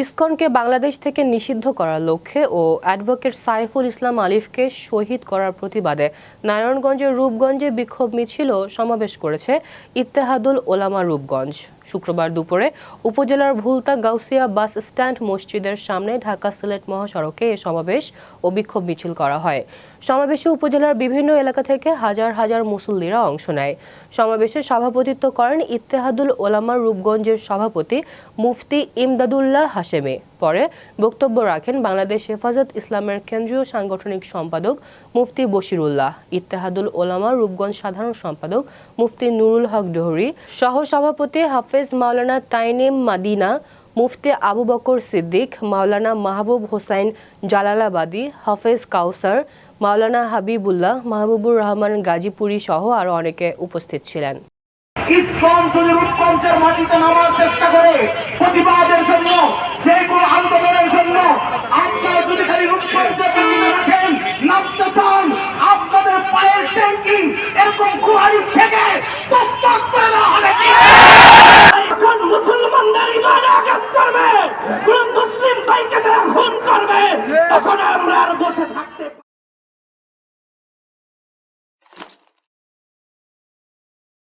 ইসকনকে বাংলাদেশ থেকে নিষিদ্ধ করার লক্ষ্যে ও অ্যাডভোকেট সাইফুল ইসলাম আলিফকে শহীদ করার প্রতিবাদে নারায়ণগঞ্জের রূপগঞ্জে বিক্ষোভ মিছিল ও সমাবেশ করেছে ইত্তেহাদুল ওলামা রূপগঞ্জ। শুক্রবার দুপুরে উপজেলার ভুলতা গাউসিয়া বাস স্ট্যান্ড মসজিদের সামনে ঢাকা সিলেট মহাসড়কে এ সমাবেশ ও বিক্ষোভ মিছিল করা হয়। সমাবেশে উপজেলার বিভিন্ন এলাকা থেকে হাজার হাজার মুসল্লিরা অংশ নেয়। সমাবেশে সভাপতিত্ব করেন ইত্তেহাদুল ওলামা রূপগঞ্জের সভাপতি মুফতি ইমদাদুল্লাহ হাশেমি। পরে বক্তব্য রাখেন বাংলাদেশ হেফাজত ইসলামের কেন্দ্রীয় সাংগঠনিক সম্পাদক মুফতি বশিরুল্লাহ, ইত্তেহাদুল ওলামা রূপগঞ্জ সাধারণ সম্পাদক মুফতি নুরুল হক ডোহরি, সহ সভাপতি হাফেজ মাওলানা তাইনিম মাদিনা, মুফতি আবু বকর সিদ্দিক, মাওলানা মাহবুব হোসাইন জালালাবাদী, হাফেজ কাউসার, মাওলানা হাবিবুল্লাহ, মাহবুবুর রহমান গাজীপুরি সহ আরো অনেকে উপস্থিত ছিলেন। ইসলাম যদি রূপগঞ্জের মাটিতে নামার চেষ্টা করে প্রতিবাদের জন্য